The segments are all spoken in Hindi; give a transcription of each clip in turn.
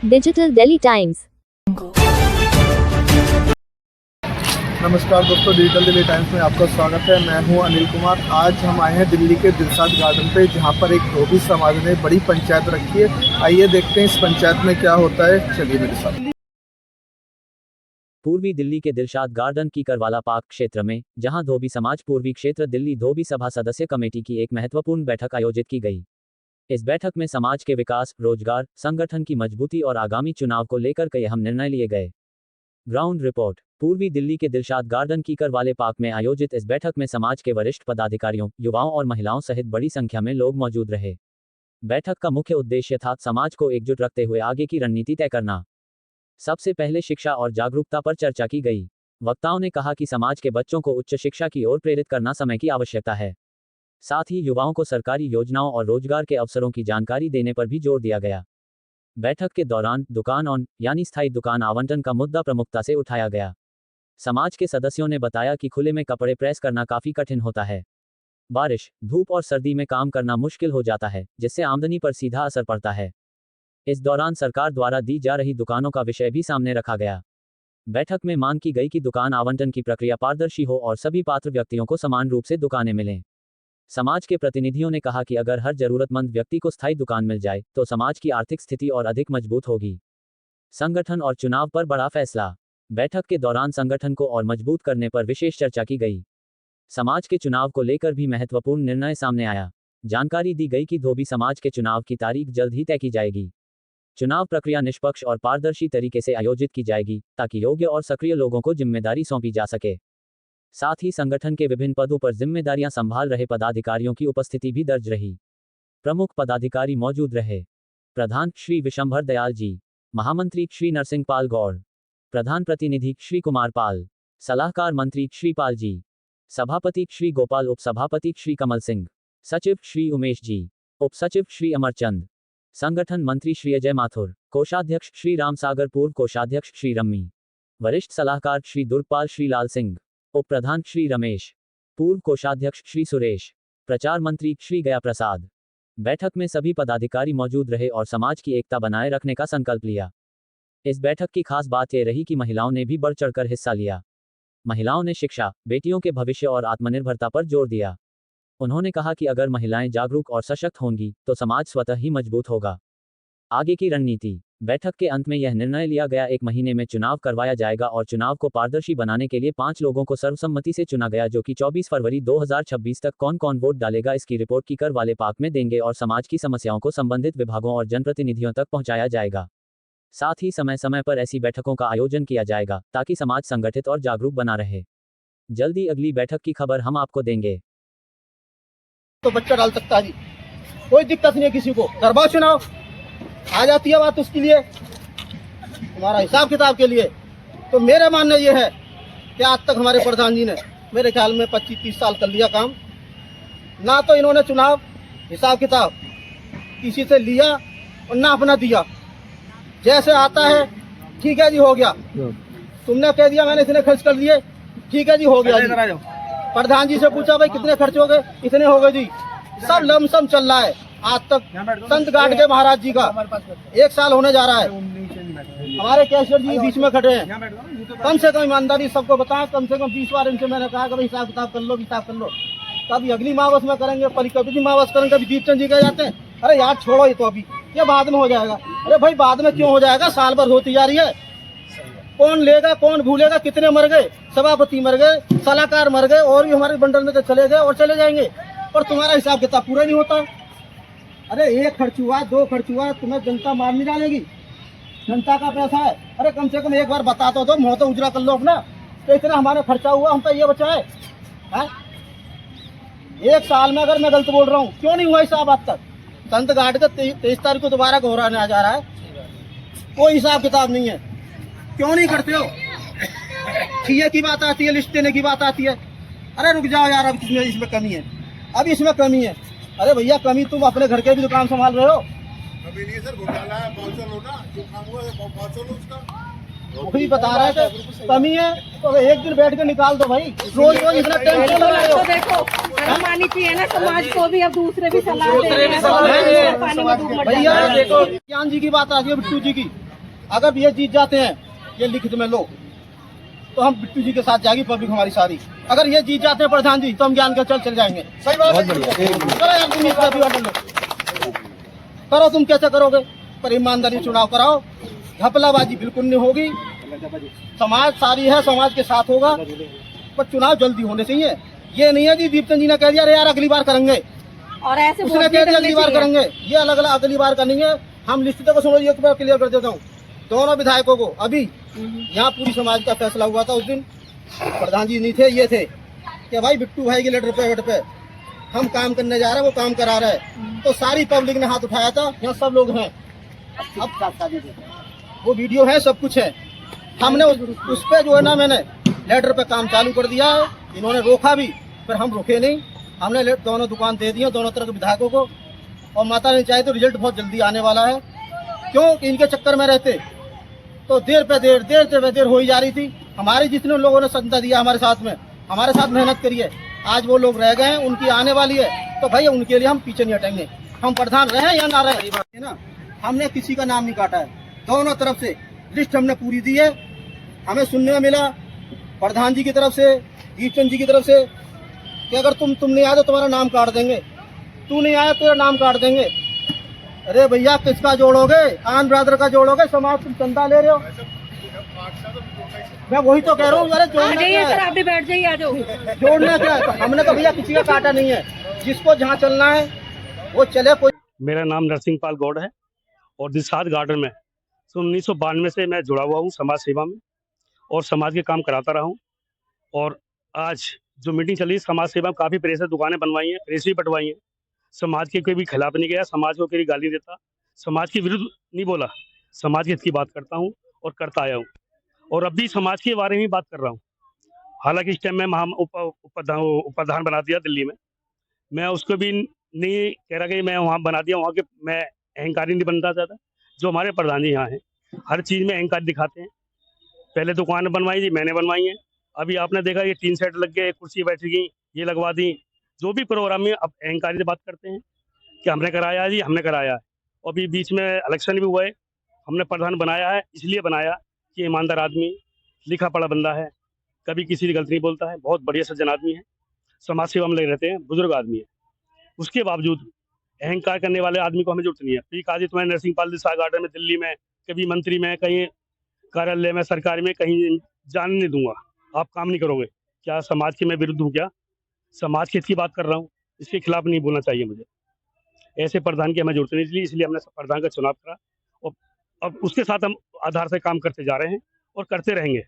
Digital Delhi times. नमस्कार दोस्तों, डिजिटल दिल्ली टाइम्स में आपका स्वागत है। मैं हूं अनिल कुमार। आज हम आए हैं दिल्ली के दिलशाद गार्डन पे, जहां पर एक धोबी समाज ने बड़ी पंचायत रखी है। आइए देखते हैं इस पंचायत में क्या होता है। चलिए मेरे साथ। पूर्वी दिल्ली के दिलशाद गार्डन की करवाला पार्क क्षेत्र में, जहां धोबी समाज पूर्वी क्षेत्र दिल्ली धोबी सभा सदस्य कमेटी की एक महत्वपूर्ण बैठक आयोजित की गई। इस बैठक में समाज के विकास, रोजगार, संगठन की मजबूती और आगामी चुनाव को लेकर कई अहम निर्णय लिए गए। Ground report. पूर्वी दिल्ली के दिलशाद गार्डन की करवाले पार्क में आयोजित इस बैठक में समाज के वरिष्ठ पदाधिकारियों, युवाओं और महिलाओं सहित बड़ी संख्या में लोग मौजूद रहे। बैठक का मुख्य उद्देश्य था समाज को एकजुट रखते हुए आगे की रणनीति तय करना। सबसे पहले शिक्षा और जागरूकता पर चर्चा की गई। वक्ताओं ने कहा कि समाज के बच्चों को उच्च शिक्षा की ओर प्रेरित करना समय की आवश्यकता है। साथ ही युवाओं को सरकारी योजनाओं और रोजगार के अवसरों की जानकारी देने पर भी जोर दिया गया। बैठक के दौरान दुकान ऑन यानी स्थायी दुकान आवंटन का मुद्दा प्रमुखता से उठाया गया। समाज के सदस्यों ने बताया कि खुले में कपड़े प्रेस करना काफी कठिन होता है। बारिश, धूप और सर्दी में काम करना मुश्किल हो जाता है, जिससे आमदनी पर सीधा असर पड़ता है। इस दौरान सरकार द्वारा दी जा रही दुकानों का विषय भी सामने रखा गया। बैठक में मांग की गई कि दुकान आवंटन की प्रक्रिया पारदर्शी हो और सभी पात्र व्यक्तियों को समान रूप से दुकानें मिलें। समाज के प्रतिनिधियों ने कहा कि अगर हर जरूरतमंद व्यक्ति को स्थायी दुकान मिल जाए तो समाज की आर्थिक स्थिति और अधिक मजबूत होगी। संगठन और चुनाव पर बड़ा फैसला। बैठक के दौरान संगठन को और मजबूत करने पर विशेष चर्चा की गई। समाज के चुनाव को लेकर भी महत्वपूर्ण निर्णय सामने आया। जानकारी दी गई कि धोबी समाज के चुनाव की तारीख जल्द ही तय की जाएगी। चुनाव प्रक्रिया निष्पक्ष और पारदर्शी तरीके से आयोजित की जाएगी, ताकि योग्य और सक्रिय लोगों को जिम्मेदारी सौंपी जा सके। साथ ही संगठन के विभिन्न पदों पर जिम्मेदारियां संभाल रहे पदाधिकारियों की उपस्थिति भी दर्ज रही। प्रमुख पदाधिकारी मौजूद रहे। प्रधान श्री विशंभर दयाल जी, महामंत्री श्री नरसिंह पाल गौड़, प्रधान प्रतिनिधि श्री कुमार पाल, सलाहकार मंत्री श्री पाल जी, सभापति श्री गोपाल, उपसभापति श्री कमल सिंह, सचिव श्री उमेश जी, उप सचिव श्री अमरचंद, संगठन मंत्री श्री अजय माथुर, कोषाध्यक्ष श्री राम सागर, पूर्व कोषाध्यक्ष श्री रम्मी, वरिष्ठ सलाहकार श्री दुर्गपाल श्री लाल सिंह, उप प्रधान श्री रमेश, पूर्व कोषाध्यक्ष श्री सुरेश, प्रचार मंत्री श्री गया प्रसाद। बैठक में सभी पदाधिकारी मौजूद रहे और समाज की एकता बनाए रखने का संकल्प लिया। इस बैठक की खास बात यह रही कि महिलाओं ने भी बढ़ चढ़कर हिस्सा लिया। महिलाओं ने शिक्षा, बेटियों के भविष्य और आत्मनिर्भरता पर जोर दिया। उन्होंने कहा कि अगर महिलाएं जागरूक और सशक्त होंगी तो समाज स्वतः ही मजबूत होगा। आगे की रणनीति। बैठक के अंत में यह निर्णय लिया गया 1 महीने में चुनाव करवाया जाएगा और चुनाव को पारदर्शी बनाने के लिए 5 लोगों को सर्वसम्मति से चुना गया, जो कि 24 फरवरी 2026 तक कौन कौन वोट डालेगा इसकी रिपोर्ट की करवाले पार्क में देंगे और समाज की समस्याओं को संबंधित विभागों और जनप्रतिनिधियों तक पहुंचाया जाएगा। साथ ही समय समय पर ऐसी बैठकों का आयोजन किया जाएगा ताकि समाज संगठित और जागरूक बना रहे। जल्दी अगली बैठक की खबर हम आपको देंगे। तो बच्चा डाल सकता है जी, कोई दिक्कत नहीं है किसी को। करवाओ चुनाव, आ जाती है बात उसके लिए, हमारा हिसाब किताब के लिए। तो मेरा मानना ये है कि आज तक हमारे प्रधान जी ने मेरे ख्याल में 25-30 साल कर लिया काम। ना तो इन्होंने चुनाव हिसाब किताब किसी से लिया और ना अपना दिया। जैसे आता है ठीक है जी, हो गया, तुमने कह दिया मैंने इतने खर्च कर लिए, ठीक है जी, हो गया जी। प्रधान जी से पूछा भाई कितने खर्च हो गए, इतने हो गए जी। सब लमसम चल रहा है आज तक। संत गाड़ के महाराज जी का 1 साल होने जा रहा है। हमारे कैशियर जी बीच में खड़े हैं। कम से कम ईमानदारी सबको बताएं। कम से कम 20 बार इनसे मैंने कहा कि भाई हिसाब किताब कर लो, हिसाब कर लो। कभी अगली मावस में करेंगे, कभी मावस करेंगे, कभी दीपचंद जी कह जाते हैं अरे यार छोड़ो ये तो अभी, ये बाद में हो जाएगा। अरे भाई बाद में क्यों हो जाएगा, साल भर होती जा रही है। कौन लेगा, कौन भूलेगा, कितने मर गए, सभापति मर गए, सलाहकार मर गए, और भी हमारे बंडल में तो चले गए और चले जाएंगे, पर तुम्हारा हिसाब किताब पूरा नहीं होता। अरे 1 खर्च हुआ, 2 खर्च हुआ, तुम्हें जनता मार नहीं डालेगी, जनता का पैसा है। अरे कम से कम एक बार बता तो मुँह तो उजरा कर लो अपना, तो इतना हमारा खर्चा हुआ, हम तो ये बचा है। 1 साल में अगर मैं गलत बोल रहा हूँ, क्यों नहीं हुआ हिसाब आज तक? संत घाट का 23 तारीख को दोबारा घोराने आ जा रहा है, कोई हिसाब किताब नहीं है। क्यों नहीं करते हो? ठिये की बात आती है, लिस्ट देने की बात आती है। अरे रुक जाओ यार, अब इसमें कमी है, अब इसमें कमी है। अरे भैया कमी, तुम अपने घर के भी दुकान संभाल रहे हो। कभी नहीं सर, घोटाला है, पार्सल हो ना, जो काम हुआ है पार्सल उसका वही बता रहे थे कमी है, तो एक दिन बैठ के निकाल दो भाई। रोज रोज इतना टेंशन ले रहे हो। देखो शर्म आनी चाहिए ना समाज को भी, अब दूसरे भी सलाह दे रहे हैं। भैया देखो ज्ञान जी की बात आती है, बिट्टू जी की, अगर ये जीत जाते हैं, ये लिखित में लो, तो हम बिट्टू जी के साथ जाएगी पब्लिक हमारी सारी। अगर ये जीत जाते हैं प्रधान जी, तो हम ज्ञान के चल जाएंगे। सही बात है। करो यार, तुम इसका भी ऑर्डर लो, करो, तुम कैसे करोगे? पर ईमानदारी चुनाव कराओ, घपलाबाजी बिल्कुल नहीं होगी। समाज सारी है, समाज के साथ होगा, पर चुनाव जल्दी होने चाहिए। ये नहीं है जी दीपचंद जी ने कह दिया अरे यार अगली बार करेंगे, और ऐसे उसने वोट कह भी दिया अगली डलने बार चाहिए। करेंगे, ये अलग अलग अगली बार करेंगे। हम लिस्ट को सुनो, एक बार क्लियर कर देता हूँ दोनों विधायकों को। अभी यहाँ पूरी समाज का फैसला हुआ था उस दिन, प्रधान जी नहीं थे, ये थे कि भाई बिट्टू भाई के लेटर पे हम काम करने जा रहे हैं, वो काम करा रहे हैं। तो सारी पब्लिक ने हाथ उठाया था, यहाँ सब लोग हैं। अब वो वीडियो है, सब कुछ है। हमने उस पे जो है ना, मैंने लेटर पे काम चालू कर दिया है। इन्होंने रोका भी, फिर हम रुके नहीं। हमने दोनों दुकान दे दिए दोनों तरह के विधायकों को, और माता ने चाहे तो रिजल्ट बहुत जल्दी आने वाला है। क्यों कि इनके चक्कर में रहते तो देर पे देर हो ही जा रही थी। हमारे जितने लोगों ने संता दिया हमारे साथ में, हमारे साथ मेहनत करिए, आज वो लोग रह गए हैं, उनकी आने वाली है, तो भैया उनके लिए हम पीछे नहीं हटेंगे। हम प्रधान रहे या ना रहे, है ना। हमने किसी का नाम नहीं काटा है, दोनों तरफ से लिस्ट हमने पूरी दी है। हमें सुनने में मिला प्रधान जी की तरफ से, दीपचंद जी की तरफ से कि अगर तुम नहीं आए तो तुम्हारा नाम काट देंगे, तू नहीं आया तेरा नाम काट देंगे। अरे भैया किसका जोड़ोगे? आन ब्रदर का जोड़ोगे? समाज तुम चंदा ले रहे हो? मैं वही तो कह रहा हूँ, अरे आ जोड़ना जाइए क्या सर, है? आप भी बैठ जाइए, आ जाओ। जोड़ना क्या है? तो हमने तो भैया किसी का काटा नहीं है, जिसको जहाँ चलना है वो चले। कोई मेरा नाम नरसिंह पाल गौड़ है और दिलसाद गार्डन में 1992 से मैं जुड़ा हुआ हूँ समाज सेवा में, और समाज के काम कराता रहा हूँ। और आज जो मीटिंग चली, समाज सेवा में काफ़ी प्रेस दुकानें बनवाई हैं, प्रेस भी बंटवाई हैं। समाज के कोई भी खिलाफ नहीं गया, समाज को कोई गाली देता, समाज के विरुद्ध नहीं बोला, समाज के हित की बात करता हूँ और करता आया हूँ। और अब भी समाज के बारे में ही बात कर रहा हूँ। हालांकि इस टाइम में उपाध्याय बना दिया दिल्ली में, मैं उसको भी नहीं कह रहा कि मैं वहाँ बना दिया, वहाँ के मैं अहंकारी नहीं बनना चाहता। जो हमारे प्रधान जी यहाँ हैं, हर चीज़ में अहंकार दिखाते हैं। पहले दुकान बनवाई थी, मैंने बनवाई है। अभी आपने देखा ये 3 सेट लग गए, कुर्सी बैठ गई, ये लगवा दी। जो भी प्रोग्राम में अब अहंकारी से बात करते हैं कि हमने कराया जी, हमने कराया है। और अभी बीच में इलेक्शन भी हुआ है, हमने प्रधान बनाया है, इसलिए बनाया कि ईमानदार आदमी, लिखा पढ़ा बंदा है, कभी किसी की गलती नहीं बोलता है, बहुत बढ़िया सज्जन आदमी है, समाज सेवा में लगे रहते हैं, बुजुर्ग आदमी है। उसके बावजूद अहंकार करने वाले आदमी को हमें जरूरत नहीं है। ठीक आज तुम्हें नरसिंह पाल दिलसाद गार्डन में, दिल्ली में, कभी मंत्री में, कहीं कार्यालय में, सरकारी में, कहीं जाने नहीं दूंगा। आप काम नहीं करोगे। क्या समाज के मैं विरुद्ध हूँ? क्या समाज के हित की बात कर रहा हूँ, इसके खिलाफ नहीं बोलना चाहिए मुझे। ऐसे प्रधान की हमें जरूरत नहीं थी, इसलिए हमने प्रधान का चुनाव करा, और अब उसके साथ हम आधार से काम करते जा रहे हैं और करते रहेंगे।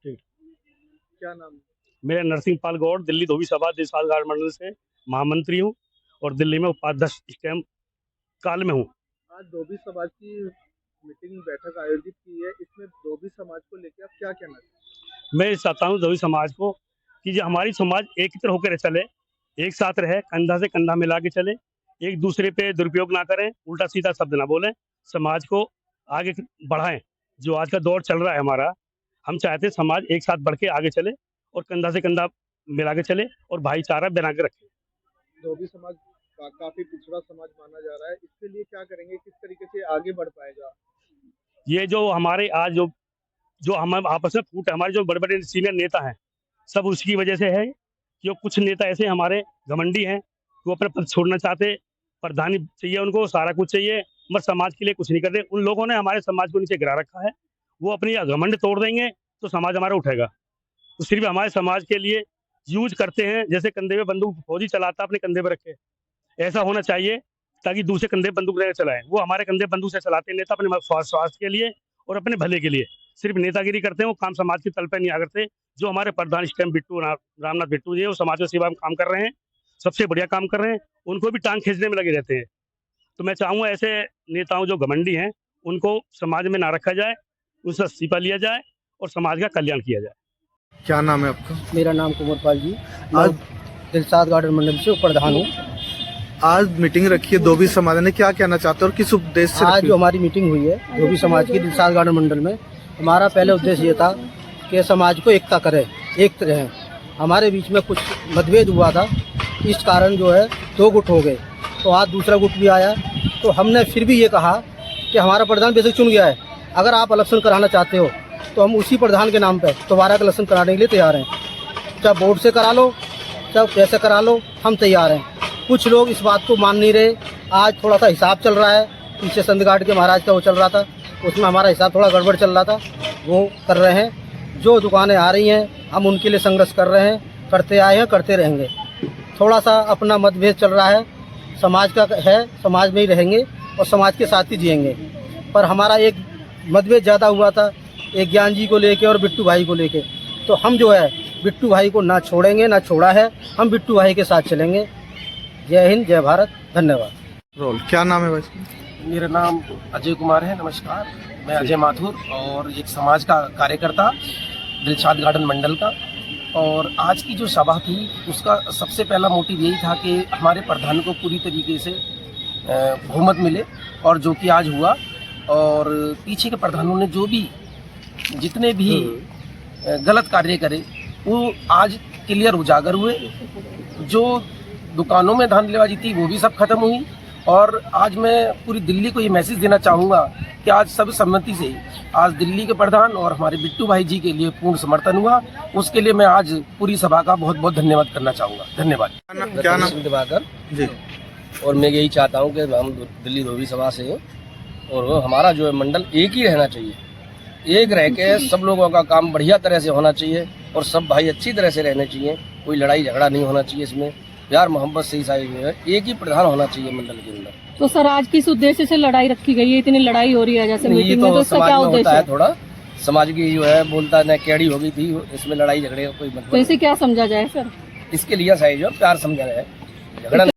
क्या नाम? मेरा नरसिंह पाल गौड़, दिल्ली धोबी सभा दिलसाद गार्डन मंडल से महामंत्री हूँ और दिल्ली में उपाध्यक्ष इस टाइम काल में हूँ। आज धोबी समाज की मीटिंग बैठक आयोजित की है, इसमें धोबी समाज को लेकर आप क्या कहना चाहते हैं? मैं चाहता हूँ धोबी समाज को कि जो हमारी समाज एकत्र होकर चले, एक साथ रहे, कंधा से कंधा मिला के चले, एक दूसरे पे दुरुपयोग ना करें, उल्टा सीधा शब्द ना बोलें, समाज को आगे बढ़ाएं। जो आज का दौर चल रहा है हमारा, हम चाहते हैं समाज एक साथ बढ़ के आगे चले और कंधा से कंधा मिला के चले और भाईचारा बना के रखें। धोबी समाज काफी पिछड़ा समाज माना जा रहा है, इसके लिए क्या करेंगे, किस तरीके से आगे बढ़ पाएगा? ये जो हमारे आज जो हम आपस में फूट है, हमारे जो बड़े बड़े सीनियर नेता हैं, सब उसकी वजह से है कि कुछ नेता ऐसे हमारे घमंडी हैं, वो अपना पद छोड़ना चाहते, प्रधानी चाहिए उनको, सारा कुछ चाहिए, मगर समाज के लिए कुछ नहीं करते। उन लोगों ने हमारे समाज को नीचे गिरा रखा है, वो अपनी घमंड तोड़ देंगे तो समाज हमारा उठेगा। तो सिर्फ हमारे समाज के लिए यूज करते हैं, जैसे कंधे पे बंदूक फौजी चलाता अपने कंधे पे रखे, ऐसा होना चाहिए ताकि दूसरे कंधे बंदूक नहीं चलाएं। वो हमारे कंधे बंदूक से चलाते नेता अपने स्वास्थ्य के लिए और अपने भले के लिए, सिर्फ नेतागिरी करते हैं, वो काम समाज के तल पे नहीं करते। जो हमारे प्रधान इस टाइम बिट्टू रामनाथ बिट्टू जी, वो समाज की सेवा में काम कर रहे हैं, सबसे बढ़िया काम कर रहे हैं, उनको भी टांग खींचने में लगे रहते हैं। तो मैं चाहूँगा ऐसे नेताओं जो घमंडी हैं उनको समाज में ना रखा जाए, उनसे इस्तीफा लिया जाए और समाज का कल्याण किया जाए। क्या नाम है आपका? मेरा नाम कुंवर पाल जी, आज दिलसाद गार्डन मंडल से प्रधान हूँ। आज मीटिंग रखी है धोबी समाज ने, क्या कहना चाहते हो और किस उद्देश्य से आज रखी जो है? हमारी मीटिंग हुई है धोबी समाज की दिलसाद गार्डन मंडल में, हमारा पहले उद्देश्य ये था कि समाज को एकता करें, एक रहें। हमारे बीच में कुछ मतभेद हुआ था, इस कारण जो है 2 गुट हो गए, तो आज दूसरा गुट भी आया। तो हमने फिर भी ये कहा कि हमारा प्रधान बेशक चुन गया है, अगर आप इलेक्शन कराना चाहते हो तो हम उसी प्रधान के नाम पे दोबारा का इलेक्शन कराने के लिए तैयार हैं। चाहे वोट से करा लो, चाहे पैसे करा लो, हम तैयार हैं। कुछ लोग इस बात को मान नहीं रहे। आज थोड़ा सा हिसाब चल रहा है, पीछे संतघाट के महाराज का वो चल रहा था, उसमें हमारा हिसाब थोड़ा गड़बड़ चल रहा था, वो कर रहे हैं। जो दुकानें आ रही हैं हम उनके लिए संघर्ष कर रहे हैं, करते आए हैं, करते रहेंगे। थोड़ा सा अपना मतभेद चल रहा है, समाज का है, समाज में ही रहेंगे और समाज के साथ ही जिएंगे। पर हमारा एक मतभेद ज़्यादा हुआ था एक ज्ञान जी को लेके और बिट्टू भाई को लेके, तो हम जो है बिट्टू भाई को ना छोड़ेंगे, ना छोड़ा है, हम बिट्टू भाई के साथ चलेंगे। जय हिंद, जय भारत, धन्यवाद। रोल क्या नाम है भाई? मेरा नाम अजय कुमार है। नमस्कार, मैं अजय माथुर और एक समाज का कार्यकर्ता दिलशाद गार्डन मंडल का। और आज की जो सभा थी उसका सबसे पहला मोटिव यही था कि हमारे प्रधान को पूरी तरीके से बहुमत मिले, और जो कि आज हुआ। और पीछे के प्रधानों ने जो भी जितने भी गलत कार्य करे वो आज क्लियर उजागर हुए। जो दुकानों में धांधलीबाजी थी वो भी सब खत्म हुई। और आज मैं पूरी दिल्ली को ये मैसेज देना चाहूँगा कि आज सर्वसम्मति से आज दिल्ली के प्रधान और हमारे बिट्टू भाई जी के लिए पूर्ण समर्थन हुआ। उसके लिए मैं आज पूरी सभा का बहुत बहुत धन्यवाद करना चाहूँगा। धन्यवाद। क्या नाम? दिवाकर जी। और मैं यही चाहता हूँ कि हम दिल्ली धोबी सभा से हैं और वो हमारा जो है मंडल एक ही रहना चाहिए, एक रह के सब लोगों का काम बढ़िया तरह से होना चाहिए और सब भाई अच्छी तरह से रहने चाहिए। कोई लड़ाई झगड़ा नहीं होना चाहिए, इसमें प्यार मोहब्बत से ही सारी जो है एक ही प्रधान होना चाहिए मंडल के अंदर। तो सर आज किस उद्देश्य से लड़ाई रखी गई है? इतनी लड़ाई हो रही है जैसे ये मीटिंग में, तो इसका समाज क्या में उद्देश्य होता है, है? थोड़ा समाज की जो है बोलता न कैड़ी हो गई थी, इसमें लड़ाई झगड़े का कोई तो मतलब इसे क्या समझा जाए सर? इसके लिए सही जो प्यार समझा है, झगड़ा